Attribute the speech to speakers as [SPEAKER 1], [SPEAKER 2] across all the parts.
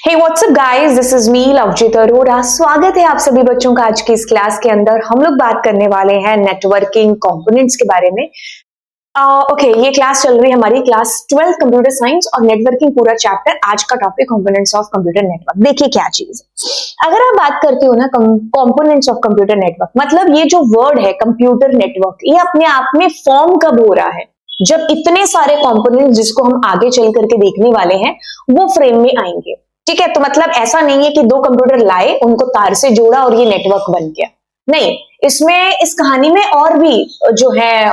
[SPEAKER 1] Hey WhatsApp guys, this is me Lovejeet Arora. स्वागत है आप सभी बच्चों का आज की इस क्लास के अंदर। हम लोग बात करने वाले हैं नेटवर्किंग कंपोनेंट्स के बारे में। ओके, ये क्लास चल रही है हमारी क्लास 12 कंप्यूटर साइंस और नेटवर्किंग पूरा चैप्टर। आज का topic components of computer network. देखिए क्या चीज है। अगर आप बात करते हो ना कंपोनेंट्स ऑफ कंप्यूटर नेटवर्क, मतलब ये जो वर्ड है कंप्यूटर नेटवर्क, ये अपने आप में फॉर्म कब हो रहा है? जब इतने सारे कंपोनेंट्स जिसको हम आगे चल करके देखने वाले हैं वो फ्रेम में आएंगे। ठीक है, तो मतलब ऐसा नहीं है कि दो कंप्यूटर लाए, उनको तार से जोड़ा और ये नेटवर्क बन गया। नहीं, इसमें इस कहानी में और भी जो है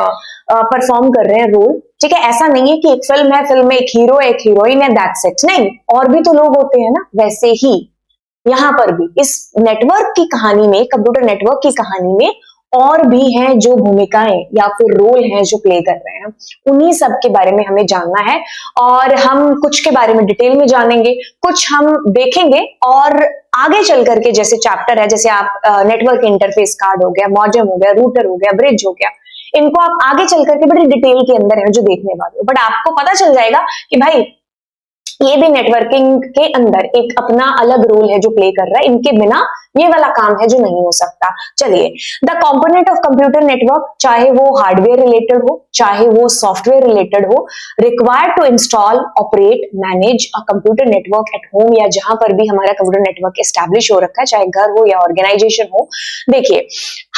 [SPEAKER 1] परफॉर्म कर रहे हैं रोल। ठीक है, ऐसा नहीं है कि एक फिल्म है, फिल्म में एक हीरो एक हीरोइन है, दैट्स इट। नहीं, और भी तो लोग होते हैं ना। वैसे ही यहाँ पर भी इस नेटवर्क की कहानी में, कंप्यूटर नेटवर्क की कहानी में और भी हैं जो भूमिकाएं या फिर रोल हैं जो प्ले कर रहे हैं। उन्हीं सब के बारे में हमें जानना है और हम कुछ के बारे में डिटेल में जानेंगे, कुछ हम देखेंगे और आगे चल करके जैसे चैप्टर है, जैसे आप नेटवर्क इंटरफेस कार्ड हो गया, मॉडेम हो गया, रूटर हो गया, ब्रिज हो गया, इनको आप आगे चल करके बड़ी डिटेल के अंदर है जो देखने वाले हो। बट आपको पता चल जाएगा कि भाई ये भी नेटवर्किंग के अंदर एक अपना अलग रोल है जो प्ले कर रहा है। इनके बिना ये वाला काम है जो नहीं हो सकता। चलिए, the component of computer network, चाहे वो हार्डवेयर रिलेटेड हो चाहे वो सॉफ्टवेयर रिलेटेड हो, required to install, operate, manage a computer network at home, या जहां पर भी हमारा कंप्यूटर नेटवर्क एस्टैब्लिश हो रखा है, चाहे घर हो या ऑर्गेनाइजेशन हो। देखिए,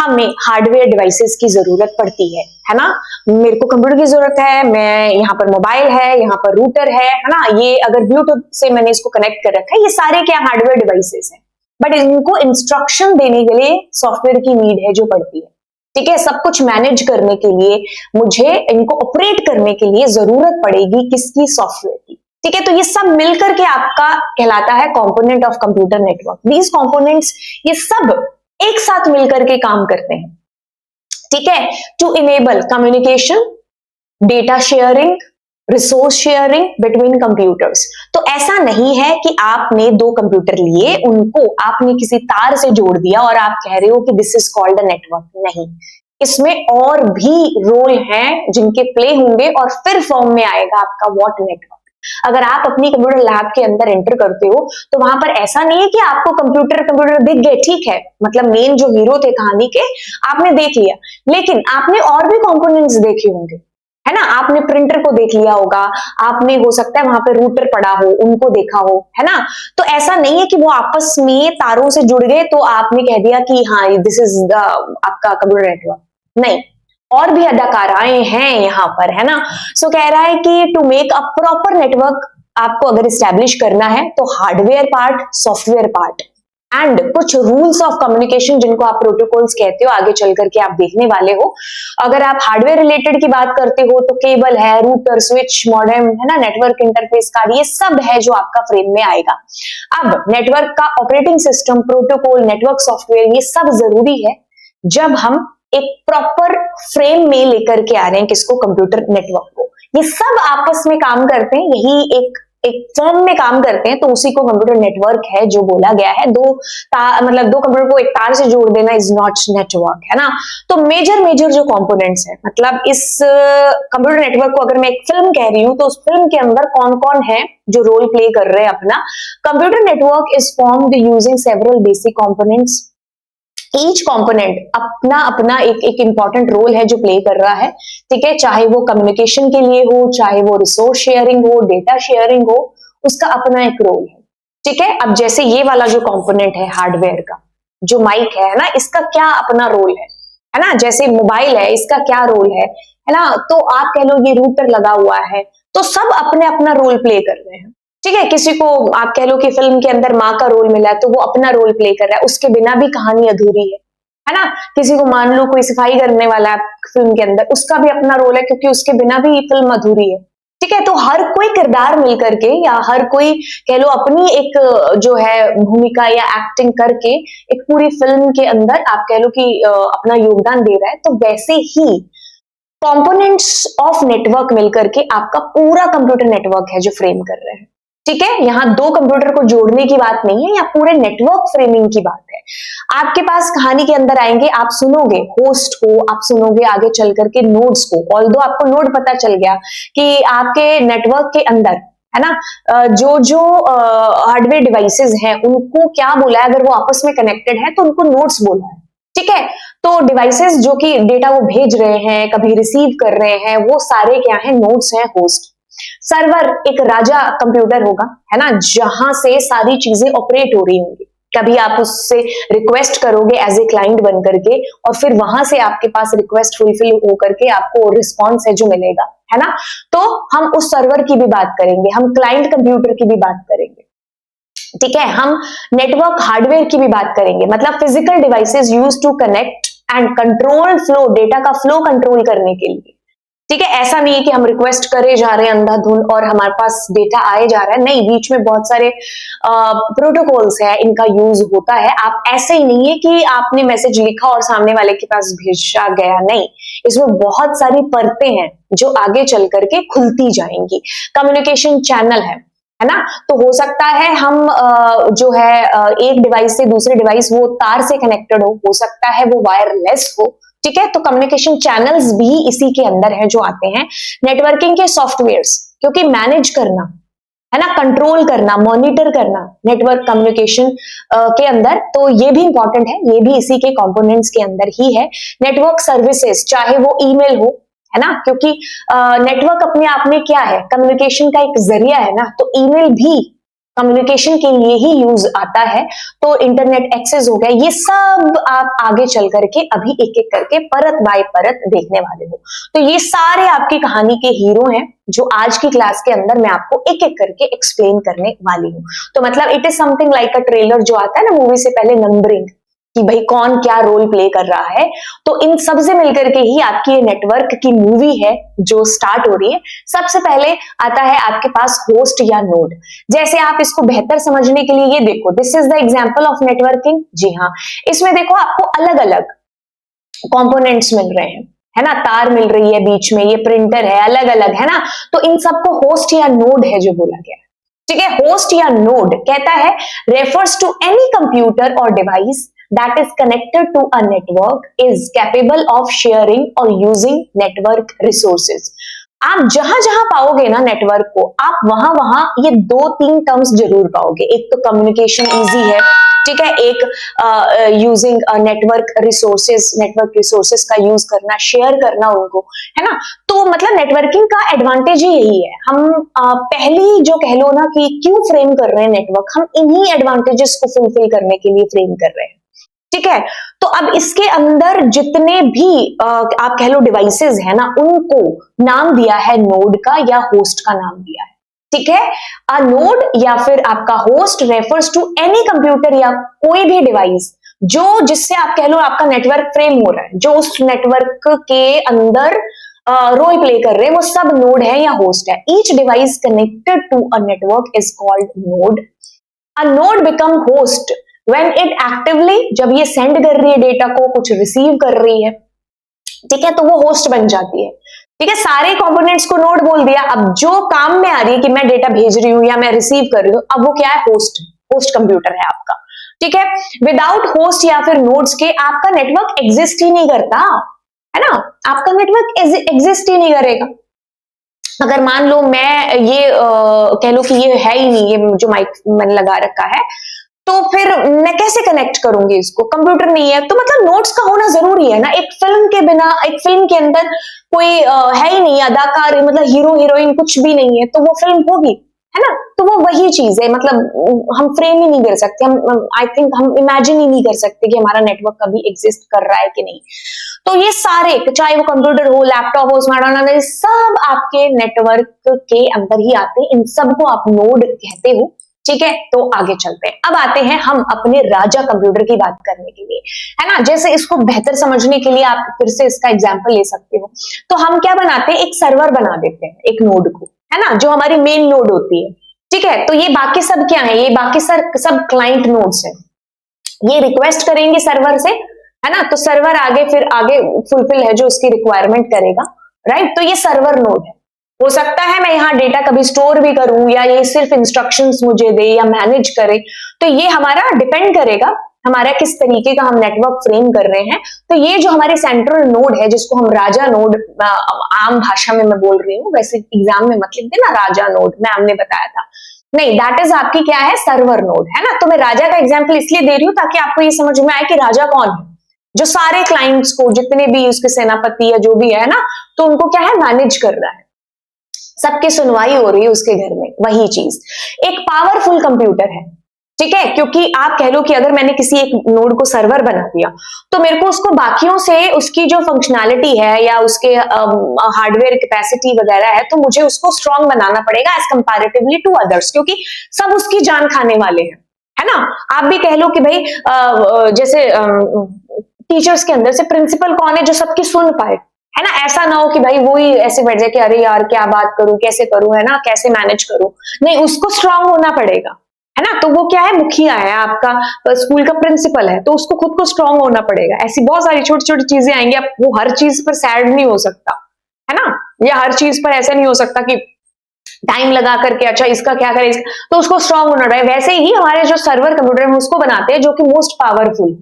[SPEAKER 1] हमें हार्डवेयर डिवाइसेस की जरूरत पड़ती है ना। मेरे को कंप्यूटर की जरूरत है, मैं यहाँ पर मोबाइल है, यहाँ पर रूटर है ना। ये अगर ब्लूटूथ से मैंने इसको कनेक्ट कर रखा है, ये सारे क्या हार्डवेयर डिवाइसेस हैं। बट इनको इंस्ट्रक्शन देने के लिए सॉफ्टवेयर की नीड है जो पड़ती है। ठीक है, सब कुछ मैनेज करने के लिए मुझे इनको ऑपरेट करने के लिए जरूरत पड़ेगी किसकी? सॉफ्टवेयर की। ठीक है, तो ये सब मिलकर के आपका कहलाता है component of computer network. These components, ये सब एक साथ मिलकर के काम करते हैं। ठीक है, to enable communication, data sharing, resource sharing between computers. तो ऐसा नहीं है कि आपने दो कंप्यूटर लिए, उनको आपने किसी तार से जोड़ दिया और आप कह रहे हो कि this is called a network. नहीं, इसमें और भी रोल हैं जिनके प्ले होंगे और फिर फॉर्म में आएगा आपका व्हाट नेटवर्क। अगर आप अपनी कंप्यूटर लैब के अंदर एंटर करते हो तो वहां पर ऐसा नहीं है कि आपको कंप्यूटर दिख गए। ठीक है, मतलब मेन जो हीरो थे कहानी के आपने देख लिया, लेकिन आपने और भी कंपोनेंट्स देखे होंगे, है ना। आपने प्रिंटर को देख लिया होगा, आपने हो सकता है वहां पे रूटर पड़ा हो, उनको देखा हो, है ना। तो ऐसा नहीं है कि वो आपस में तारों से जुड़ गए तो आपने कह दिया कि हाँ दिस इज आपका कंप्यूटर नेटवर्क। नहीं, और भी अदाकाराएं हैं यहाँ पर, है ना। सो कह रहा है कि to make a proper network आपको अगर स्टैब्लिश करना है तो hardware part, software part and कुछ रूल्स ऑफ कम्युनिकेशन जिनको आप प्रोटोकॉल्स कहते हो, आगे चल करके आप देखने वाले हो। अगर आप हार्डवेयर रिलेटेड की बात करते हो तो केबल है, रूटर, स्विच, मॉडेम, है ना, नेटवर्क इंटरफेस कार्ड, ये सब है जो आपका फ्रेम में आएगा। अब नेटवर्क का operating system, protocol, network software, ये सब जरूरी है जब हम एक प्रॉपर फ्रेम में लेकर के आ रहे हैं किसको? कंप्यूटर नेटवर्क को। ये सब आपस में काम करते हैं, यही एक फॉर्म में काम करते हैं, तो उसी को कंप्यूटर नेटवर्क है जो बोला गया है। मतलब दो कंप्यूटर को एक तार से जोड़ देना इज नॉट नेटवर्क, है ना। तो मेजर जो कंपोनेंट्स है, मतलब इस कंप्यूटर नेटवर्क को अगर मैं एक फिल्म कह रही हूं तो उस फिल्म के अंदर कौन कौन है जो रोल प्ले कर रहे हैं अपना। Computer network is formed using several basic components. Each component अपना अपना एक इंपॉर्टेंट रोल है जो प्ले कर रहा है। ठीक है, चाहे वो कम्युनिकेशन के लिए हो, चाहे वो रिसोर्स शेयरिंग हो, डेटा शेयरिंग हो, उसका अपना एक रोल है। ठीक है, अब जैसे ये वाला जो कंपोनेंट है हार्डवेयर का, जो माइक है ना, इसका क्या अपना रोल है ना। जैसे मोबाइल है, इसका क्या रोल है ना। तो आप कह लो ये रूटर लगा हुआ है, तो सब अपने अपना रोल प्ले कर रहे हैं। ठीक है, किसी को आप कह लो कि फिल्म के अंदर माँ का रोल मिला है तो वो अपना रोल प्ले कर रहा है, उसके बिना भी कहानी अधूरी है ना। किसी को मान लो कोई सफाई करने वाला है फिल्म के अंदर, उसका भी अपना रोल है क्योंकि उसके बिना भी फिल्म अधूरी है। ठीक है, तो हर कोई किरदार मिलकर के या हर कोई कह लो अपनी एक जो है भूमिका या एक्टिंग करके एक पूरी फिल्म के अंदर आप कह लो कि अपना योगदान दे रहा है। तो वैसे ही कंपोनेंट्स ऑफ नेटवर्क मिलकर के आपका पूरा कंप्यूटर नेटवर्क है जो फ्रेम कर रहे हैं। ठीक है, यहां दो कंप्यूटर को जोड़ने की बात नहीं है, या पूरे नेटवर्क फ्रेमिंग की बात है। आपके पास कहानी के अंदर आएंगे, आप सुनोगे होस्ट को, आप सुनोगे आगे चल करके नोड्स को। ऑल्दो आपको नोड पता चल गया कि आपके नेटवर्क के अंदर है ना। जो जो हार्डवेयर डिवाइसेस हैं उनको क्या बोला है, अगर वो आपस में कनेक्टेड है तो उनको नोड्स बोला है, ठीक है। तो डिवाइसेस जो कि डेटा वो भेज रहे हैं, कभी रिसीव कर रहे हैं, वो सारे क्या है, नोड्स हैं, होस्ट। सर्वर एक राजा कंप्यूटर होगा, है ना, जहां से सारी चीजें ऑपरेट हो रही होंगी। कभी आप उससे रिक्वेस्ट करोगे एज ए क्लाइंट बन करके, और फिर वहां से आपके पास रिक्वेस्ट फुलफिल हो करके आपको रिस्पॉन्स है जो मिलेगा, है ना। तो हम उस सर्वर की भी बात करेंगे, हम क्लाइंट कंप्यूटर की भी बात करेंगे, ठीक है। हम नेटवर्क हार्डवेयर की भी बात करेंगे, मतलब physical devices use to connect and control flow, data का फ्लो कंट्रोल करने के लिए, ठीक है। ऐसा नहीं है कि हम रिक्वेस्ट करे जा रहे हैं अंधाधुंध और हमारे पास डेटा आए जा रहा है, नहीं, बीच में बहुत सारे प्रोटोकॉल्स है, इनका यूज होता है। आप ऐसे ही नहीं है कि आपने मैसेज लिखा और सामने वाले के पास भेजा गया, नहीं, इसमें बहुत सारी परतें हैं जो आगे चल करके खुलती जाएंगी। कम्युनिकेशन चैनल है ना। तो हो सकता है हम जो है एक डिवाइस से दूसरे डिवाइस वो तार से कनेक्टेड हो सकता है वो वायरलेस हो, ठीक है। तो कम्युनिकेशन चैनल्स भी इसी के अंदर है जो आते हैं। नेटवर्किंग के सॉफ्टवेयर्स, क्योंकि मैनेज करना, है ना, कंट्रोल करना, मॉनिटर करना नेटवर्क कम्युनिकेशन के अंदर, तो ये भी इंपॉर्टेंट है, ये भी इसी के कंपोनेंट्स के अंदर ही है। नेटवर्क सर्विसेज, चाहे वो ईमेल हो, है ना, क्योंकि नेटवर्क अपने आप में क्या है, कम्युनिकेशन का एक जरिया है ना, तो ईमेल भी कम्युनिकेशन के लिए ही यूज आता है। तो इंटरनेट एक्सेस हो गया, ये सब आप आगे चल करके अभी एक एक करके परत बाय परत देखने वाले हो। तो ये सारे आपकी कहानी के हीरो हैं जो आज की क्लास के अंदर मैं आपको एक एक करके एक्सप्लेन करने वाली हूँ। तो मतलब it is something like a trailer जो आता है ना मूवी से पहले, नंबरिंग, कि भाई कौन क्या रोल प्ले कर रहा है। तो इन सब से मिलकर के ही आपकी ये नेटवर्क की मूवी है जो स्टार्ट हो रही है। सबसे पहले आता है आपके पास होस्ट या नोड। जैसे आप इसको बेहतर समझने के लिए ये देखो, this is the example of networking. जी हाँ, इसमें देखो आपको अलग अलग कंपोनेंट्स मिल रहे हैं, है ना, तार मिल रही है बीच में, ये प्रिंटर है, अलग अलग, है ना। तो इन सबको होस्ट या नोड है जो बोला गया, ठीक है। होस्ट या नोड कहता है रेफर्स टू एनी कंप्यूटर और device that is connected to a network is capable of sharing or using network resources। आप जहां जहां पाओगे ना नेटवर्क को, आप वहां वहां ये दो तीन टर्म्स जरूर पाओगे। एक तो कम्युनिकेशन इजी है, ठीक है, एक यूजिंग नेटवर्क रिसोर्सेज का यूज करना, शेयर करना उनको, है ना। तो मतलब नेटवर्किंग का एडवांटेज ही यही है। हम पहली जो कह लो ना कि क्यों फ्रेम कर रहे हैं नेटवर्क, हम इन्हीं एडवांटेजेस को फुलफिल करने के लिए फ्रेम कर रहे हैं, ठीक है। तो अब इसके अंदर जितने भी आप कह लो डिवाइसेस है ना, उनको नाम दिया है नोड का या होस्ट का नाम दिया है, ठीक है। अ नोड या फिर आपका host refers to any computer या कोई भी डिवाइस जो जिससे आप कह लो आपका नेटवर्क फ्रेम हो रहा है, जो उस नेटवर्क के अंदर रोल प्ले कर रहे हैं, वो सब नोड है या होस्ट है। Each device connected to a network is called node. A node become host when it actively, जब ये सेंड कर रही है डेटा को, कुछ रिसीव कर रही है, ठीक है, तो वो होस्ट बन जाती है, ठीक है। सारे कंपोनेंट्स को नोड बोल दिया। अब जो काम में आ रही है कि मैं डेटा भेज रही हूं या मैं रिसीव कर रही हूं, अब वो क्या है, होस्ट कंप्यूटर है आपका, ठीक है। विदाउट होस्ट या फिर नोड्स के आपका नेटवर्क एग्जिस्ट ही नहीं करता, है ना, आपका नेटवर्क एग्जिस्ट ही नहीं करेगा। अगर मान लो मैं ये कह लो कि ये है ही नहीं, ये जो माइक मैंने लगा रखा है, तो फिर मैं कैसे कनेक्ट करूंगी इसको, कंप्यूटर नहीं है, तो मतलब नोट्स का होना जरूरी है ना। एक फिल्म के बिना, एक फिल्म के अंदर कोई है ही नहीं अदाकार, मतलब हीरो हीरोइन कुछ भी नहीं है, तो वो फिल्म होगी, है ना। तो वो वही चीज है, मतलब हम फ्रेम ही नहीं कर सकते, हम आई थिंक हम इमेजिन ही नहीं कर सकते कि हमारा नेटवर्क कभी एग्जिस्ट कर रहा है कि नहीं। तो ये सारे, चाहे वो कंप्यूटर हो, लैपटॉप हो, स्मार्टफोन, सब आपके नेटवर्क के अंदर ही आते हैं। इन सबको आप नोड कहते हो, ठीक है। तो आगे चलते हैं, अब आते हैं हम अपने राजा कंप्यूटर की बात करने के लिए, है ना। जैसे इसको बेहतर समझने के लिए आप फिर से इसका एग्जांपल ले सकते हो। तो हम क्या बनाते हैं, एक सर्वर बना देते हैं एक नोड को, है ना, जो हमारी मेन नोड होती है, ठीक है। तो ये बाकी सब क्या है, ये बाकी सब क्लाइंट नोड्स है, ये रिक्वेस्ट करेंगे सर्वर से, है ना। तो सर्वर आगे फिर आगे फुलफिल है जो उसकी रिक्वायरमेंट करेगा, राइट। तो ये सर्वर नोड है। हो सकता है मैं यहाँ डेटा कभी स्टोर भी करूं या ये सिर्फ इंस्ट्रक्शंस मुझे दे या मैनेज करे, तो ये हमारा डिपेंड करेगा हमारा किस तरीके का हम नेटवर्क फ्रेम कर रहे हैं। तो ये जो हमारे सेंट्रल नोड है, जिसको हम राजा नोड आम भाषा में मैं बोल रही हूँ, वैसे एग्जाम में मत लिख देना राजा नोड, मैम ने बताया था, नहीं, दैट इज आपकी क्या है, सर्वर नोड है ना। तो मैं राजा का एग्जाम्पल इसलिए दे रही हूँ ताकि आपको ये समझ में आए कि राजा कौन है, जो सारे क्लाइंट्स को, जितने भी उसके सेनापति या जो भी है ना, तो उनको क्या है, मैनेज कर रहा है, सबकी सुनवाई हो रही है उसके घर में, वही चीज। एक पावरफुल कंप्यूटर है, ठीक है, क्योंकि आप कह लो कि अगर मैंने किसी एक नोड को सर्वर बना दिया तो मेरे को उसको बाकियों से उसकी जो फंक्शनैलिटी है या उसके हार्डवेयर कैपेसिटी वगैरह है, तो मुझे उसको स्ट्रांग बनाना पड़ेगा एज कंपैरेटिवली टू अदर्स, क्योंकि सब उसकी जान खाने वाले हैं, है ना। आप भी कह लो कि भाई जैसे टीचर्स के अंदर से प्रिंसिपल कौन है, जो सबकी सुन पाए, है ना। ऐसा ना हो कि भाई वो ही ऐसे बैठ जाए कि अरे यार क्या बात करूं, कैसे करूं, है ना, कैसे मैनेज करूं, नहीं, उसको स्ट्रांग होना पड़ेगा, है ना। तो वो क्या है, मुखिया है आपका, स्कूल का प्रिंसिपल है, तो उसको खुद को स्ट्रांग होना पड़ेगा। ऐसी बहुत सारी छोटी छोटी चीजें आएंगी, अब वो हर चीज पर सैड नहीं हो सकता, है ना, या हर चीज पर ऐसा नहीं हो सकता कि टाइम लगा करके अच्छा इसका क्या करें, तो उसको स्ट्रांग होना रहा है। वैसे ही हमारे जो सर्वर कंप्यूटर हम उसको बनाते हैं जो कि मोस्ट पावरफुल,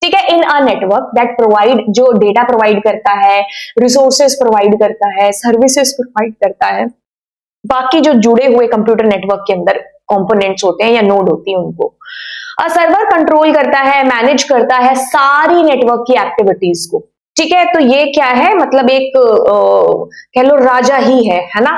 [SPEAKER 1] ठीक है, in a network that provide, जो डेटा प्रोवाइड करता है, रिसोर्सेज प्रोवाइड करता है, सर्विसेज प्रोवाइड करता है, बाकी जो जुड़े हुए कंप्यूटर नेटवर्क के अंदर कंपोनेंट्स होते हैं या नोड होती है उनको सर्वर कंट्रोल करता है, मैनेज करता है सारी नेटवर्क की एक्टिविटीज को, ठीक है। तो ये क्या है, मतलब एक कह लो राजा ही है ना।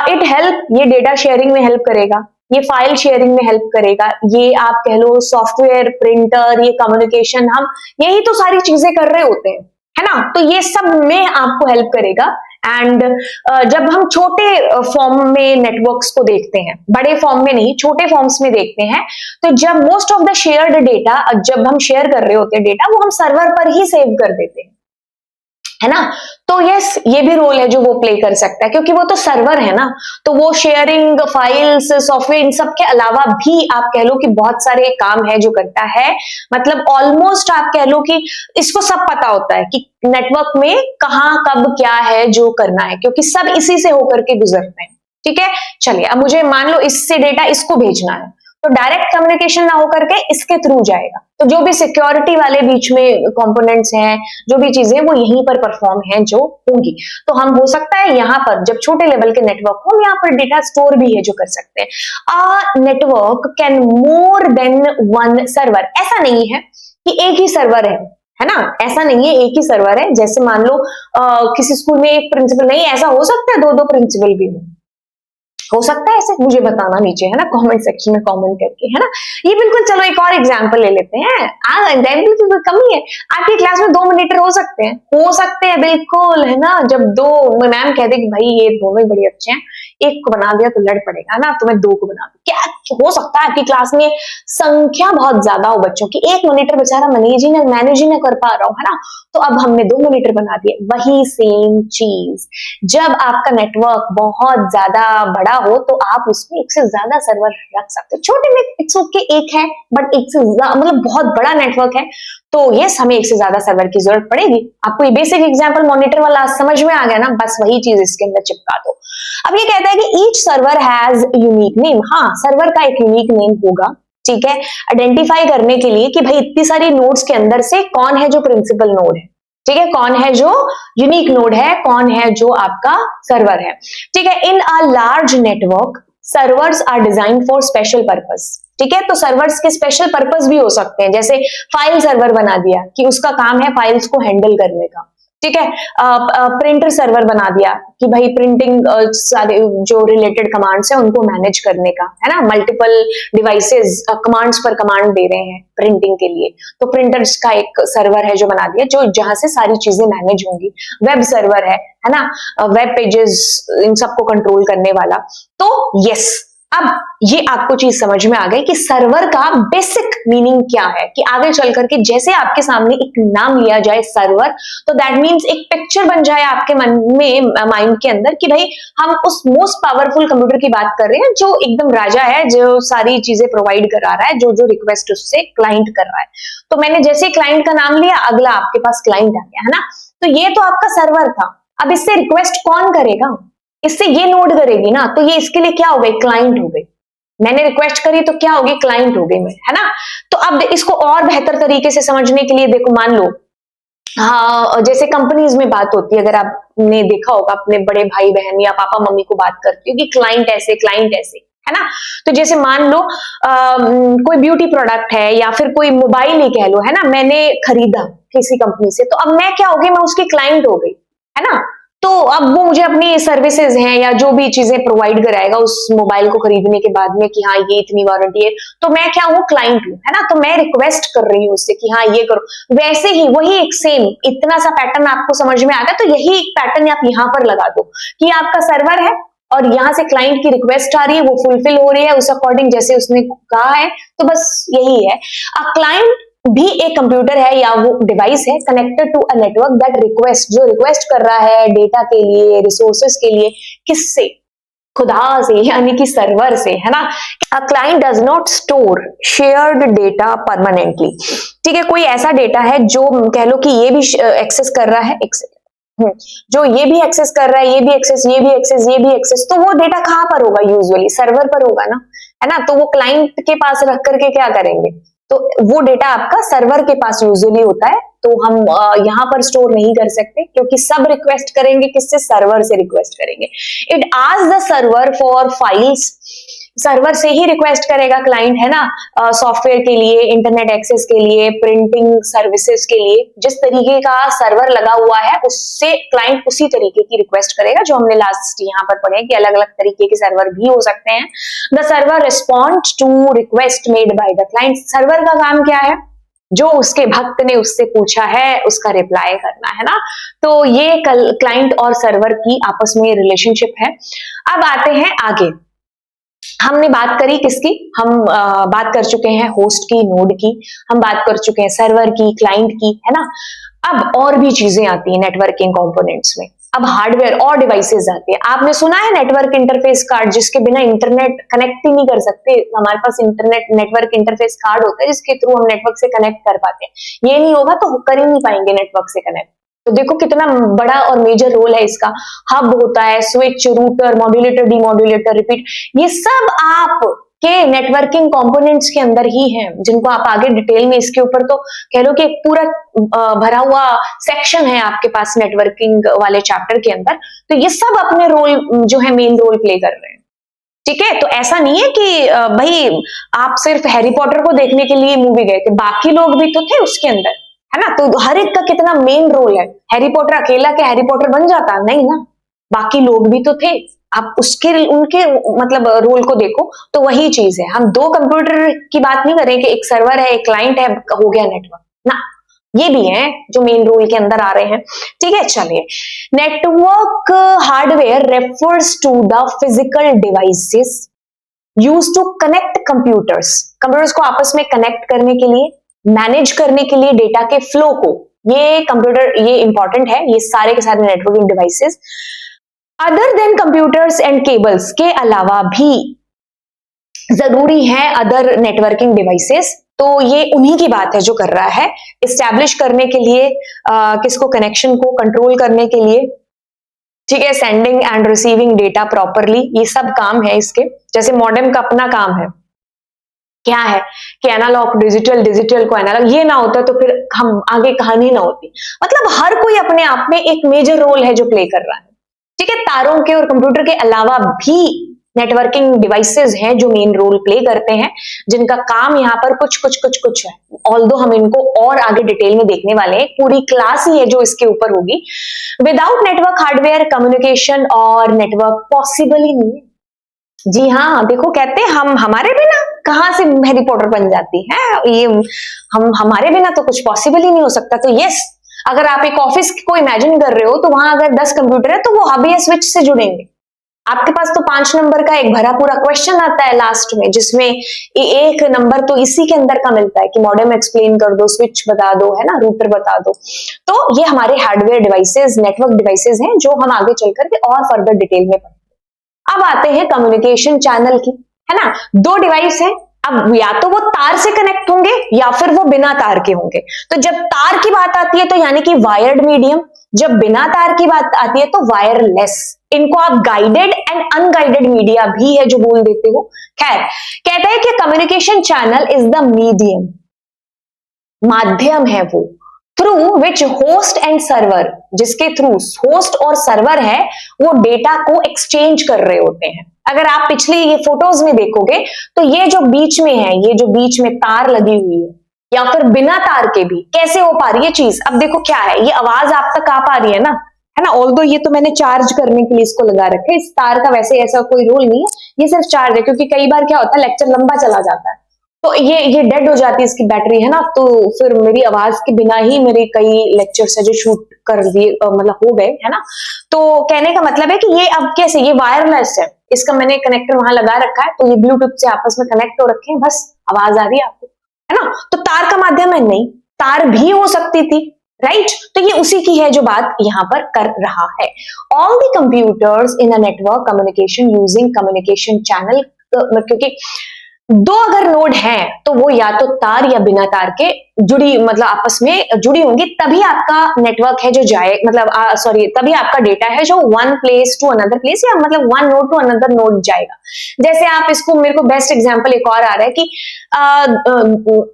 [SPEAKER 1] इट हेल्प, ये डेटा शेयरिंग में हेल्प करेगा, ये फाइल शेयरिंग में हेल्प करेगा, ये आप कह लो सॉफ्टवेयर, प्रिंटर, ये कम्युनिकेशन, हम यही तो सारी चीजें कर रहे होते हैं, है ना। तो ये सब में आपको हेल्प करेगा। एंड जब हम छोटे फॉर्म में नेटवर्क्स को देखते हैं, बड़े फॉर्म में नहीं, छोटे फॉर्म्स में देखते हैं, तो जब most of the shared data, जब हम शेयर कर रहे होते हैं डेटा, वो हम सर्वर पर ही सेव कर देते हैं, है ना। तो यस, ये भी रोल है जो वो प्ले कर सकता है, क्योंकि वो तो सर्वर है ना। तो वो शेयरिंग, फाइल्स, सॉफ्टवेयर, इन सब के अलावा भी आप कह लो कि बहुत सारे काम है जो करता है। मतलब ऑलमोस्ट आप कह लो कि इसको सब पता होता है कि नेटवर्क में कहां कब क्या है जो करना है, क्योंकि सब इसी से होकर के गुजरते हैं, ठीक है। चलिए, अब मुझे मान लो इससे डेटा इसको भेजना है, तो डायरेक्ट कम्युनिकेशन ना होकर के इसके थ्रू जाएगा, तो जो भी सिक्योरिटी वाले बीच में कंपोनेंट्स हैं, जो भी चीजें, वो यहीं पर परफॉर्म हैं जो होंगी। तो हम हो सकता है यहाँ पर जब छोटे लेवल के नेटवर्क हो, यहाँ पर डेटा स्टोर भी है जो कर सकते हैं। A network can more than one server, ऐसा नहीं है कि एक ही सर्वर है ना, ऐसा नहीं है एक ही सर्वर है। जैसे मान लो किसी स्कूल में एक प्रिंसिपल, नहीं, ऐसा हो सकता है दो दो प्रिंसिपल भी हो सकता है ऐसे, मुझे बताना नीचे, है ना, कमेंट सेक्शन में कमेंट करके, है ना। ये बिल्कुल, चलो एक और एग्जांपल ले लेते हैं, एग्जाम्पल की कमी है, आपकी क्लास में 2 मॉनिटर हो सकते हैं बिल्कुल, है ना। जब दो मैम कहते कि भाई ये दोनों ही बड़े अच्छे हैं, एक को बना दिया तो लड़ पड़ेगा ना, तो मैं 2 को बना दूं, क्या हो सकता है आपकी क्लास में संख्या बहुत ज्यादा हो बच्चों की, एक मॉनिटर बेचारा मैनेज ही ना कर पा रहा हूं, है ना, तो अब हमने 2 मॉनिटर बना दिए। वही सेम चीज, जब आपका नेटवर्क बहुत ज्यादा बड़ा हो तो आप उसमें एक से ज्यादा सर्वर रख सकते हो। छोटे में इट्स ओके, एक है, बट एक से मतलब बहुत बड़ा नेटवर्क है तो यस, हमें एक से ज्यादा सर्वर की जरूरत पड़ेगी। आपको ये बेसिक एग्जांपल मॉनिटर वाला समझ में आ गया ना, बस वही चीज इसके अंदर चिपका दो। अब ये कहता है कि each server has unique name, हाँ, सर्वर का एक यूनिक नेम होगा, ठीक है, आइडेंटिफाई करने के लिए कि भाई इतनी सारी नोड्स के अंदर से कौन है जो प्रिंसिपल नोड है, ठीक है, कौन है जो यूनिक नोड है, कौन है जो आपका सर्वर है, ठीक है। In a large network servers are design for special purpose, ठीक है। तो सर्वर्स के स्पेशल पर्पस भी हो सकते हैं, जैसे फाइल सर्वर बना दिया कि उसका काम है फाइल्स को हैंडल करने का, ठीक है। प्रिंटर सर्वर बना दिया कि भाई प्रिंटिंग सारे जो रिलेटेड कमांड्स है उनको मैनेज करने का, है ना, मल्टीपल डिवाइसेस कमांड्स पर कमांड दे रहे हैं प्रिंटिंग के लिए, तो प्रिंटर्स का एक सर्वर है जो बना दिया, जो जहां से सारी चीजें मैनेज होंगी। वेब सर्वर है ना, वेब पेजेस इन सबको कंट्रोल करने वाला। तो यस, अब ये आपको चीज समझ में आ गई कि सर्वर का बेसिक मीनिंग क्या है, कि आगे चल करके जैसे आपके सामने एक नाम लिया जाए सर्वर, तो दैट मीन्स एक पिक्चर बन जाए आपके मन में, माइंड के अंदर, कि भाई हम उस मोस्ट पावरफुल कंप्यूटर की बात कर रहे हैं जो एकदम राजा है, जो सारी चीजें प्रोवाइड करा रहा है, जो जो रिक्वेस्ट उससे क्लाइंट कर रहा है। तो मैंने जैसे क्लाइंट का नाम लिया, अगला आपके पास क्लाइंट आ गया, है ना। तो ये तो आपका सर्वर था। अब इससे रिक्वेस्ट कौन करेगा, इससे ये नोड करेगी ना, तो ये इसके लिए क्या हो गई, क्लाइंट हो गई, मैंने रिक्वेस्ट करी तो क्या होगी, क्लाइंट हो गई मैं, है ना। तो अब इसको और बेहतर तरीके से समझने के लिए देखो, मान लो हाँ, जैसे कंपनीज में बात होती है, अगर आपने देखा होगा अपने बड़े भाई बहन या पापा मम्मी को बात करती हो कि क्लाइंट ऐसे, है ना। तो जैसे मान लो कोई ब्यूटी प्रोडक्ट है या फिर कोई मोबाइल ही कह लो, है ना, मैंने खरीदा किसी कंपनी से, तो अब मैं क्या हो गई, मैं उसकी क्लाइंट हो गई, है ना। तो अब वो मुझे अपनी सर्विसेज हैं या जो भी चीजें प्रोवाइड कराएगा उस मोबाइल को खरीदने के बाद में कि हाँ ये इतनी वारंटी है, तो मैं क्या हूँ, क्लाइंट हूँ, है ना। तो मैं रिक्वेस्ट कर रही हूँ उससे कि हाँ ये करो। वैसे ही वही एक सेम इतना सा पैटर्न आपको समझ में आ गया, तो यही एक पैटर्न आप यहाँ पर लगा दो कि आपका सर्वर है और यहाँ से क्लाइंट की रिक्वेस्ट आ रही है, वो फुलफिल हो रही है उस अकॉर्डिंग जैसे उसने कहा है, तो बस यही है। अ क्लाइंट भी एक कंप्यूटर है या वो डिवाइस है connected to a network that request, जो रिक्वेस्ट कर रहा है डेटा के लिए, रिसोर्सेस के लिए, किससे, खुदा से, यानी कि सर्वर से, है ना। A client does not store shared data permanently, ठीक है। कोई ऐसा डेटा है जो कह लो कि ये भी एक्सेस कर रहा है, जो ये भी एक्सेस कर रहा है, ये भी एक्सेस, ये भी एक्सेस, ये भी एक्सेस, तो वो डेटा कहां पर होगा, यूजुअली सर्वर पर होगा ना, है ना। तो वो क्लाइंट के पास रख करके क्या करेंगे, तो वो डेटा आपका सर्वर के पास यूजुअली होता है, तो हम यहाँ पर स्टोर नहीं कर सकते क्योंकि सब रिक्वेस्ट करेंगे किससे, सर्वर से रिक्वेस्ट करेंगे। It asks the server for files, server से ही रिक्वेस्ट करेगा क्लाइंट, है ना, सॉफ्टवेयर के लिए, इंटरनेट एक्सेस के लिए, प्रिंटिंग सर्विसेज के लिए, जिस तरीके का सर्वर लगा हुआ है उससे क्लाइंट उसी तरीके की रिक्वेस्ट करेगा, जो हमने लास्ट यहाँ पर पढ़े कि अलग अलग तरीके के सर्वर भी हो सकते हैं। The server respond to request made by the client, server का काम क्या है, जो उसके भक्त ने उससे पूछा है उसका रिप्लाई करना, है ना। तो ये क्लाइंट और सर्वर की आपस में रिलेशनशिप है। अब आते हैं आगे, हमने बात करी किसकी, हम बात कर चुके हैं होस्ट की, नोड की, हम बात कर चुके हैं सर्वर की, क्लाइंट की, है ना। अब और भी चीजें आती हैं नेटवर्किंग कंपोनेंट्स में, अब हार्डवेयर और डिवाइसेस आते हैं। आपने सुना है नेटवर्क इंटरफेस कार्ड, जिसके बिना इंटरनेट कनेक्ट ही नहीं कर सकते, हमारे पास इंटरनेट नेटवर्क इंटरफेस कार्ड होता है जिसके थ्रू हम नेटवर्क से कनेक्ट कर पाते हैं, ये नहीं होगा तो कर ही नहीं पाएंगे नेटवर्क से कनेक्ट। तो देखो कितना बड़ा और मेजर रोल है इसका। हब होता है, switch, router, modulator, demodulator, repeat, ये सब आप के नेटवर्किंग कंपोनेंट्स के अंदर ही हैं, जिनको आप आगे डिटेल में इसके ऊपर तो कह लो कि एक पूरा भरा हुआ सेक्शन है आपके पास नेटवर्किंग वाले चैप्टर के अंदर। तो ये सब अपने रोल जो है मेन रोल प्ले कर रहे हैं, ठीक है। तो ऐसा नहीं है कि भाई आप सिर्फ हैरी पॉटर को देखने के लिए मूवी गए थे, बाकी लोग भी तो थे उसके अंदर, है ना। तो हर एक का कितना मेन रोल है, हैरी पॉटर अकेला के हैरी पॉटर बन जाता नहीं ना, बाकी लोग भी तो थे, आप उसके उनके मतलब रोल को देखो। तो वही चीज है, हम दो कंप्यूटर की बात नहीं करें कि एक सर्वर है एक क्लाइंट है हो गया नेटवर्क ना, ये भी हैं जो मेन रोल के अंदर आ रहे हैं, ठीक है। चलिए, network hardware refers to the physical devices use to connect computers को आपस में कनेक्ट करने के लिए, मैनेज करने के लिए डेटा के फ्लो को, ये कंप्यूटर, ये इंपॉर्टेंट है, ये सारे के सारे networking devices other than computers and cables के अलावा भी जरूरी है अदर नेटवर्किंग डिवाइसेस। तो ये उन्हीं की बात है जो कर रहा है, इस्टेब्लिश करने के लिए किसको, कनेक्शन को कंट्रोल करने के लिए, ठीक है, sending end receiving data properly, ये सब काम है इसके। जैसे मॉडेम का अपना काम है क्या है कि एनालॉग डिजिटल, डिजिटल को एनालॉग, ये ना होता तो फिर हम आगे कहानी ना होती। मतलब हर कोई अपने आप में एक मेजर रोल है जो प्ले कर रहा है, ठीक है। तारों के और कंप्यूटर के अलावा भी नेटवर्किंग डिवाइसेस हैं जो मेन रोल प्ले करते हैं, जिनका काम यहाँ पर कुछ है। ऑल्दो हम इनको और आगे डिटेल में देखने वाले हैं, पूरी क्लास ही है जो इसके ऊपर होगी। विदाउट नेटवर्क हार्डवेयर कम्युनिकेशन और नेटवर्क पॉसिबल ही नहीं है। जी हाँ, देखो कहते हैं हम हमारे बिना कहां से हैरी पॉटर बन जाती है, ये हम हमारे बिना तो कुछ पॉसिबल ही नहीं हो सकता। तो यस, अगर आप एक ऑफिस को इमेजिन कर रहे हो तो वहां अगर 10 कंप्यूटर है तो वो हब या स्विच से जुड़ेंगे। आपके पास तो 5 नंबर का एक भरा पूरा क्वेश्चन आता है लास्ट में, जिसमें एक नंबर तो इसी के अंदर का मिलता है कि मॉडेम एक्सप्लेन कर दो, स्विच बता दो, है ना, रूटर बता दो। तो ये हमारे हार्डवेयर डिवाइसेस, नेटवर्क डिवाइसेस हैं जो हम आगे चल करके और फर्दर डिटेल में पढ़ेंगे। अब आते हैं कम्युनिकेशन चैनल की, है ना। दो डिवाइस है, अब या तो वो तार से कनेक्ट होंगे या फिर वो बिना तार के होंगे। तो जब तार की बात आती है तो यानी कि वायर्ड मीडियम, जब बिना तार की बात आती है तो वायरलेस, इनको आप गाइडेड एंड अनगाइडेड मीडिया भी है जो बोल देते हो। खैर, कहते हैं कि communication channel is the medium, माध्यम है वो, through which host and server, जिसके थ्रू होस्ट और सर्वर है वो डेटा को एक्सचेंज कर रहे होते हैं। अगर आप पिछली ये फोटोज में देखोगे तो ये जो बीच में है, ये जो बीच में तार लगी हुई है, या फिर बिना तार के भी कैसे हो पा रही है चीज। अब देखो क्या है, ये आवाज आप तक आ पा रही है ना, है ना। ऑल्दो ये तो मैंने चार्ज करने के लिए इसको लगा रखा है, इस तार का वैसे ऐसा कोई रोल नहीं है, ये सिर्फ चार्ज है, क्योंकि कई बार क्या होता है लेक्चर लंबा चला जाता है तो ये डेड हो जाती है इसकी बैटरी, है ना। तो फिर मेरी आवाज के बिना ही मेरे कई लेक्चर्स है जो शूट कर दिए, मतलब हो गए, है ना। तो कहने का मतलब है कि ये अब कैसे, ये वायरलेस है, इसका मैंने कनेक्टर वहां लगा रखा है, तो ये ब्लूटूथ से आपस में कनेक्ट हो रखे हैं, बस आवाज आ रही है आपको, है ना। तो तार का माध्यम है नहीं, तार भी हो सकती थी, राइट। तो ये उसी की है जो बात यहां पर कर रहा है। All the computers in a network communication using communication channel, क्योंकि दो अगर नोड हैं तो वो या तो तार या बिना तार के जुड़ी, मतलब आपस में जुड़ी होंगी, तभी आपका नेटवर्क है जो जाए, मतलब सॉरी, तभी आपका डेटा है जो one place to another place, या मतलब one node to another node जाएगा। जैसे आप इसको, मेरे को बेस्ट एग्जांपल एक और आ रहा है कि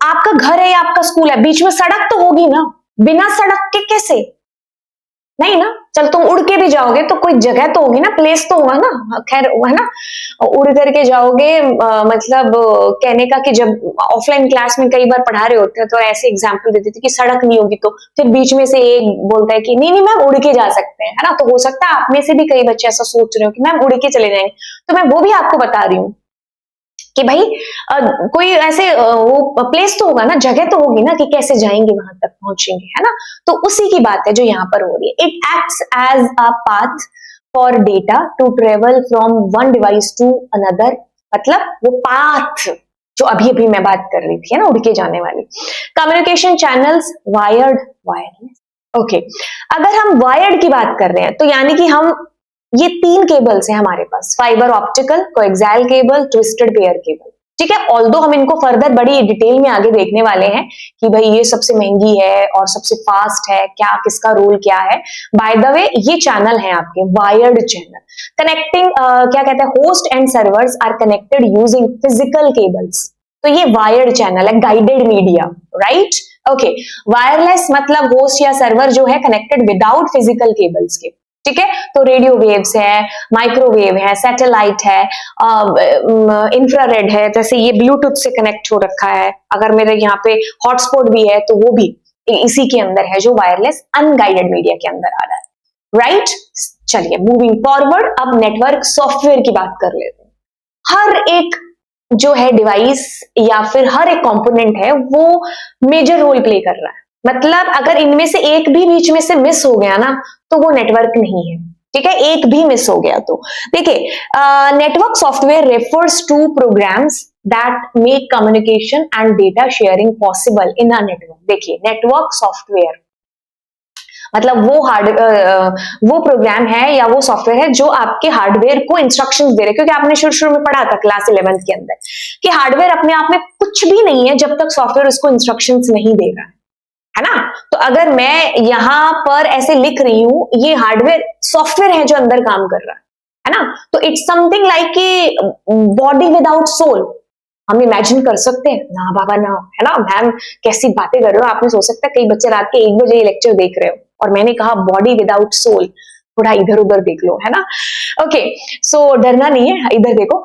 [SPEAKER 1] आपका घर है या आपका स्कूल है, बीच में सड़क तो होगी ना, बिना सड़क के कैसे, नहीं ना। चल तुम उड़ के भी जाओगे तो कोई जगह तो होगी ना, प्लेस तो होगा ना, खैर है ना। उड़ करके जाओगे, मतलब कहने का कि जब ऑफलाइन क्लास में कई बार पढ़ा रहे होते हैं तो ऐसे एग्जांपल देते थे कि सड़क नहीं होगी, तो फिर बीच में से एक बोलता है कि नहीं नहीं मैम उड़ के जा सकते हैं, है ना। तो हो सकता है आप में से भी कई बच्चे ऐसा सोच रहे हो कि मैम उड़ के चले जाएंगे, तो मैं वो भी आपको बता रही हूँ कि भाई कोई ऐसे वो प्लेस तो होगा ना, जगह तो होगी ना कि कैसे जाएंगे वहां तक पहुंचेंगे, है ना। तो उसी की बात है जो यहाँ पर हो रही है। It acts as a path for data to travel from one device to another, मतलब वो पाथ जो अभी अभी मैं बात कर रही थी, है ना, उड़ के जाने वाली। Communication channels wired, wireless, okay. अगर हम वायर्ड की बात कर रहे हैं तो यानी कि हम, ये तीन केबल्स हैं हमारे पास, fibre optical, coaxial cable, twisted pair cable, ठीक है। ऑल्दो हम इनको फर्दर बड़ी डिटेल में आगे देखने वाले हैं कि भाई ये सबसे महंगी है और सबसे फास्ट है, क्या किसका रोल क्या है। बाय द वे ये चैनल है आपके वायर्ड चैनल, कनेक्टिंग क्या कहते हैं, host and servers are connected using physical cables, तो ये वायर्ड चैनल है, guided media, right, okay. Wireless मतलब होस्ट या सर्वर जो है कनेक्टेड विदाउट फिजिकल केबल्स के, ठीक है। तो रेडियो वेव्स है, माइक्रोवेव है, सैटेलाइट है, इंफ्रारेड है, जैसे ये ब्लूटूथ से कनेक्ट हो रखा है, अगर मेरे यहाँ पे हॉटस्पॉट भी है तो वो भी इसी के अंदर है, जो वायरलेस अनगाइडेड मीडिया के अंदर आ रहा है, राइट। चलिए मूविंग फॉरवर्ड, अब नेटवर्क सॉफ्टवेयर की बात कर लेते हैं। हर एक जो है डिवाइस या फिर हर एक कंपोनेंट है वो मेजर रोल प्ले कर रहा है, मतलब अगर इनमें से एक भी बीच में से मिस हो गया ना तो वो नेटवर्क नहीं है, ठीक है। एक भी मिस हो गया तो देखिए, network software refers to programs that make communication and data sharing possible in a network. देखिए नेटवर्क सॉफ्टवेयर मतलब वो प्रोग्राम है या वो सॉफ्टवेयर है जो आपके हार्डवेयर को इंस्ट्रक्शंस दे रहे हैं, क्योंकि आपने शुरू शुरू में पढ़ा था क्लास 11th के अंदर कि हार्डवेयर अपने आप में कुछ भी नहीं है जब तक सॉफ्टवेयर उसको इंस्ट्रक्शंस नहीं देगा, है ना। तो अगर मैं यहां पर ऐसे लिख रही हूं, ये हार्डवेयर सॉफ्टवेयर है जो अंदर काम कर रहा है ना। तो इट्स समथिंग लाइक कि बॉडी विदाउट सोल, हम इमेजिन कर सकते हैं ना बाबा ना, है ना। मैम कैसी बातें कर रहे हो, आपने सोच सकता है कई बच्चे रात के 1 बजे ये लेक्चर देख रहे हो और मैंने कहा बॉडी विदाउट सोल, थोड़ा इधर उधर देख लो, है ना। ओके, सो डरना नहीं है, इधर देखो।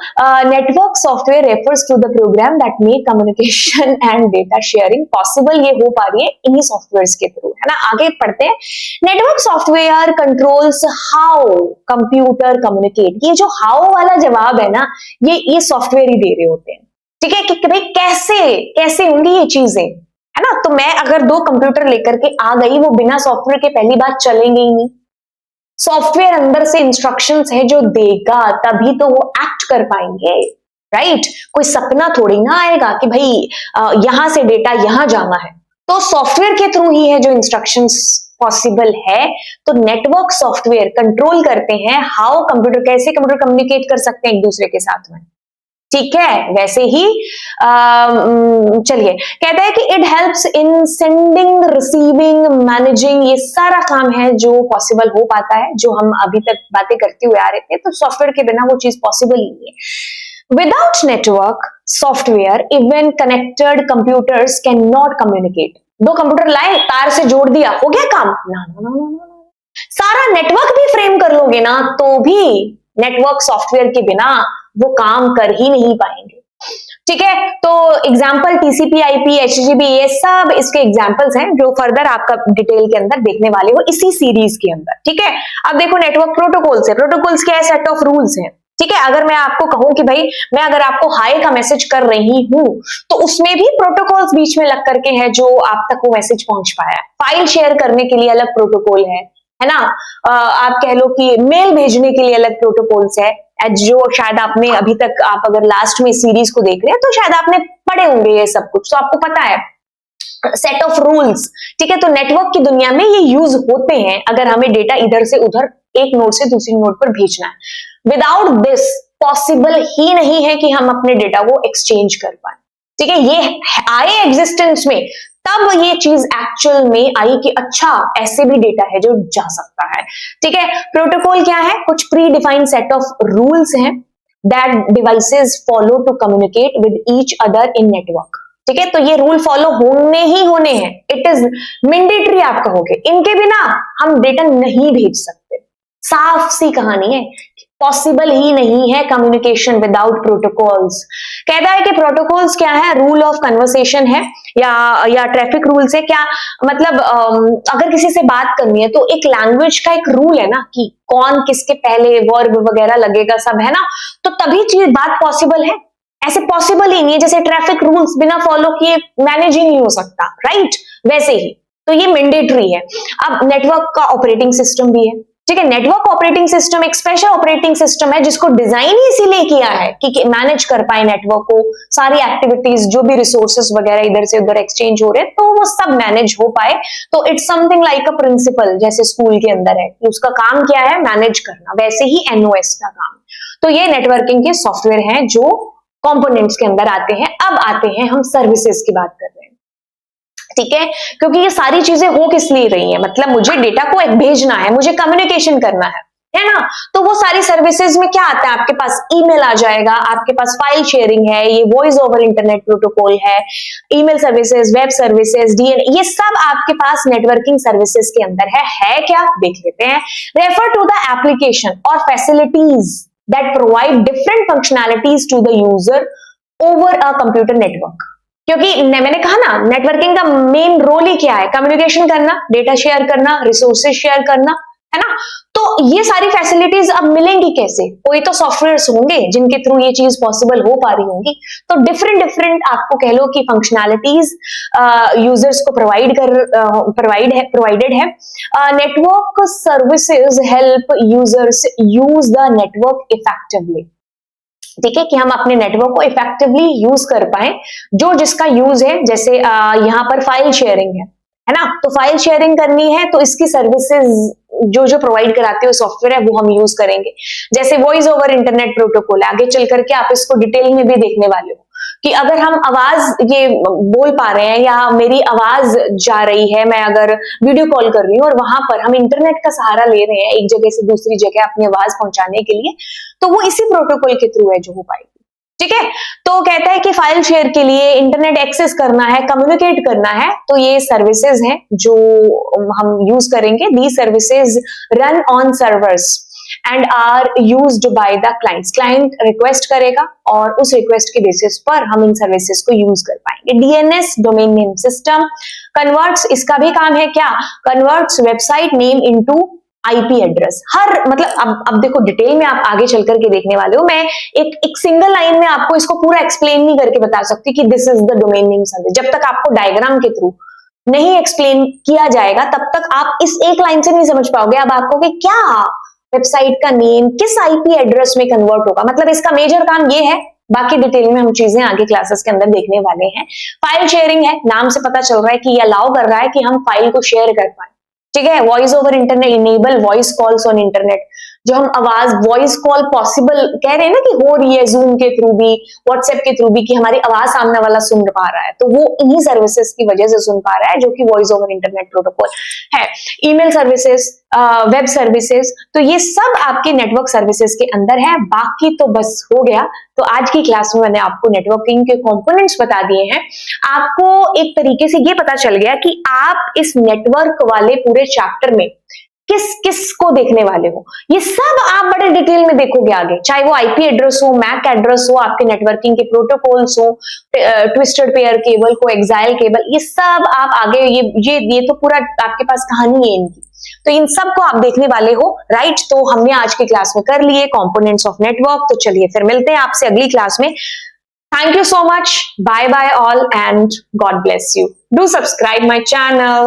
[SPEAKER 1] Network software refers to the program that make communication and data sharing possible, ये हो पा रही है इन्हीं सॉफ्टवेयर्स के थ्रू, है ना। आगे पढ़ते हैं। Network software controls how computer communicate, ये जो हाउ वाला जवाब है ना, ये सॉफ्टवेयर ही दे रहे होते हैं, ठीक है, कि भाई कैसे कैसे होंगी ये चीजें, है ना। तो मैं अगर 2 कंप्यूटर लेकर के आ गई, वो बिना सॉफ्टवेयर के पहली बात चलेंगे ही नहीं। सॉफ्टवेयर अंदर से इंस्ट्रक्शंस है जो देगा, तभी तो वो एक्ट कर पाएंगे, राइट। कोई सपना थोड़ी ना आएगा कि भाई यहां से डेटा यहां जाना है, तो सॉफ्टवेयर के थ्रू ही है जो इंस्ट्रक्शंस पॉसिबल है। तो नेटवर्क सॉफ्टवेयर कंट्रोल करते हैं हाउ कंप्यूटर, कैसे कंप्यूटर कम्युनिकेट कर सकते हैं एक दूसरे के साथ में, ठीक है, वैसे ही चलिए, कहता है कि it helps in sending, receiving, managing, ये सारा काम है जो पॉसिबल हो पाता है, जो हम अभी तक बातें करते हुए आ रहे थे, तो सॉफ्टवेयर के बिना वो चीज पॉसिबल ही नहीं है। Without network software even connected computers can not communicate. दो कंप्यूटर लाए, तार से जोड़ दिया, हो गया काम? ना ना ना ना, सारा नेटवर्क भी फ्रेम कर लोगे ना तो भी नेटवर्क सॉफ्टवेयर के बिना वो काम कर ही नहीं पाएंगे। ठीक है, तो एग्जाम्पल टीसीपी, आईपी, एचटीटीपी, ये सब इसके एग्जाम्पल्स हैं जो फर्दर आपका डिटेल के अंदर देखने वाले हो इसी सीरीज के अंदर। ठीक है, अब देखो नेटवर्क प्रोटोकॉल्स है। प्रोटोकॉल्स क्या है? सेट ऑफ रूल्स हैं। ठीक है, अगर मैं आपको कहूं कि भाई मैं अगर आपको हाई का मैसेज कर रही हूं तो उसमें भी प्रोटोकॉल्स बीच में लग करके है जो आप तक वो मैसेज पहुंच पाया। फाइल शेयर करने के लिए अलग प्रोटोकॉल है ना। आप कह लो कि मेल भेजने के लिए अलग प्रोटोकॉल्स है, जो शायद आपने अभी तक, आप अगर लास्ट में सीरीज को देख रहे हैं तो शायद आपने पढ़े होंगे ये सब कुछ, तो आपको पता है सेट ऑफ रूल्स। ठीक है, तो नेटवर्क की दुनिया में ये यूज होते हैं अगर हमें डेटा इधर से उधर, एक नोड से दूसरी नोड पर भेजना है। विदाउट दिस पॉसिबल ही नहीं है कि हम अपने डेटा को एक्सचेंज कर पाए। ठीक है, ये आए एग्जिस्टेंस में तब ये चीज एक्चुअल में आई कि अच्छा ऐसे भी डेटा है जो जा सकता है। ठीक है, प्रोटोकॉल क्या है? कुछ pre defined set of rules हैं that devices follow to communicate with each other in network. ठीक है, तो ये रूल फॉलो होने ही होने हैं, इट इज मैंडेटरी। आप कहोगे इनके बिना हम डेटा नहीं भेज सकते, साफ सी कहानी है, पॉसिबल ही नहीं है कम्युनिकेशन विदाउट प्रोटोकॉल्स। कहता है कि प्रोटोकॉल्स क्या है? रूल ऑफ कन्वर्सेशन है या ट्रैफिक रूल्स है। क्या मतलब अगर किसी से बात करनी है तो एक लैंग्वेज का एक रूल है ना कि कौन किसके पहले वर्ब वगैरह लगेगा, सब है ना, तो तभी चीज बात पॉसिबल है। ऐसे पॉसिबल ही नहीं है, जैसे ट्रैफिक रूल्स बिना फॉलो किए मैनेज ही नहीं हो सकता, राइट? वैसे ही तो ये मैंडेटरी है। अब नेटवर्क का ऑपरेटिंग सिस्टम भी है। ठीक है, नेटवर्क ऑपरेटिंग सिस्टम एक स्पेशल ऑपरेटिंग सिस्टम है जिसको डिजाइन ही इसीलिए किया है कि मैनेज कर पाए नेटवर्क को, सारी एक्टिविटीज, जो भी रिसोर्सेस वगैरह इधर से उधर एक्सचेंज हो रहे हैं तो वो सब मैनेज हो पाए। तो it's something like a principal, जैसे स्कूल के अंदर है कि उसका काम क्या है? मैनेज करना, वैसे ही एनओएस का काम। तो ये नेटवर्किंग के सॉफ्टवेयर हैं जो कंपोनेंट्स के अंदर आते हैं। अब आते हैं हम सर्विसेज की बात कर रहे हैं। ठीक है, क्योंकि ये सारी चीजें हो किस लिए रही है? मतलब मुझे डेटा को एक भेजना है, मुझे कम्युनिकेशन करना है ना, तो वो सारी सर्विसेज में क्या आता है? आपके पास ईमेल आ जाएगा, आपके पास फाइल शेयरिंग है, ये वॉइस ओवर इंटरनेट प्रोटोकॉल है, email services, web services, DNA, ये सब आपके पास नेटवर्किंग सर्विसेज के अंदर है क्या? देख लेते हैं। रेफर टू द एप्लीकेशन और facilities that provide different functionalities to the user over a computer network. क्योंकि मैंने कहा ना, नेटवर्किंग का मेन रोल ही क्या है? कम्युनिकेशन करना, डेटा शेयर करना, रिसोर्सेज शेयर करना, है ना। तो ये सारी फैसिलिटीज अब मिलेंगी कैसे? कोई तो सॉफ्टवेयर्स होंगे जिनके थ्रू ये चीज पॉसिबल हो पा रही होंगी। तो डिफरेंट आपको कह लो कि फंक्शनैलिटीज यूजर्स को प्रोवाइडेड है। Network services help users use the network effectively. ठीक है, कि हम अपने नेटवर्क को इफेक्टिवली यूज कर पाए, जो जिसका यूज है। जैसे यहाँ पर फाइल शेयरिंग है ना, तो फाइल शेयरिंग करनी है तो इसकी सर्विसेज जो प्रोवाइड कराते हो सॉफ्टवेयर है वो हम यूज करेंगे। जैसे वॉइस ओवर इंटरनेट प्रोटोकॉल, आगे चल करके आप इसको डिटेल में भी देखने वाले हो कि अगर हम आवाज ये बोल पा रहे हैं या मेरी आवाज जा रही है, मैं अगर वीडियो कॉल कर रही हूँ और वहां पर हम इंटरनेट का सहारा ले रहे हैं एक जगह से दूसरी जगह अपनी आवाज पहुंचाने के लिए, तो वो इसी प्रोटोकॉल के थ्रू है जो हो पाएगी। ठीक है, तो कहता है कि फाइल शेयर के लिए इंटरनेट एक्सेस करना है, कम्युनिकेट करना है, तो ये सर्विसेज हैं जो हम यूज करेंगे। The services run on servers and are used by the clients. Client request करेगा और उस रिक्वेस्ट के बेसिस पर हम इन सर्विसेज को यूज कर पाएंगे। DNS, domain name system, converts, इसका भी काम है क्या? Converts website name into IP address. हर मतलब अब देखो डिटेल में आप आगे चल करके देखने वाले हो, मैं एक सिंगल लाइन में आपको इसको पूरा एक्सप्लेन नहीं करके बता सकती कि this is the domain name service. जब तक आपको डायग्राम के थ्रू नहीं एक्सप्लेन किया जाएगा तब तक आप इस एक लाइन से नहीं समझ पाओगे। अब आपको कि क्या वेबसाइट का नेम किस आईपी एड्रेस में कन्वर्ट होगा, मतलब इसका मेजर काम ये है। बाकी डिटेल में हम चीजें आगे क्लासेस के अंदर देखने वाले हैं। फाइल शेयरिंग है, नाम से पता चल रहा है कि ये अलाउ कर रहा है कि हम फाइल को शेयर कर पाए। ठीक है, voice over internet, enable voice calls on internet, जो हम आवाज वॉइस कॉल पॉसिबल कह रहे हैं ना कि हो रही है जूम के थ्रू भी, व्हाट्सएप के थ्रू भी, कि हमारी आवाज सामने वाला सुन पा रहा है, तो वो इन्हीं सर्विसेज की वजह से सुन पा रहा है, जो कि वॉइस ओवर इंटरनेट प्रोटोकॉल है। ईमेल सर्विसेज, वेब सर्विसेज, तो ये सब आपके नेटवर्क सर्विसेज के अंदर है। बाकी तो बस हो गया। तो आज की क्लास में मैंने आपको नेटवर्किंग के कंपोनेंट्स बता दिए हैं। आपको एक तरीके से ये पता चल गया कि आप इस नेटवर्क वाले पूरे चैप्टर में किस किस को देखने वाले हो। ये सब आप बड़े डिटेल में देखोगे आगे, चाहे वो आईपी एड्रेस हो, मैक एड्रेस हो, आपके नेटवर्किंग के प्रोटोकॉल्स हो, ट्विस्टेड पेयर केबल, को एक्साइल केबल, ये सब आप आगे ये तो पूरा आपके पास कहानी है इनकी। तो इन सब को आप देखने वाले हो, राइट। तो हमने आज की क्लास में कर लिए कंपोनेंट्स ऑफ नेटवर्क। तो चलिए फिर मिलते हैं आपसे अगली क्लास में। Thank you so much. Bye bye all and God bless you. Do subscribe my channel.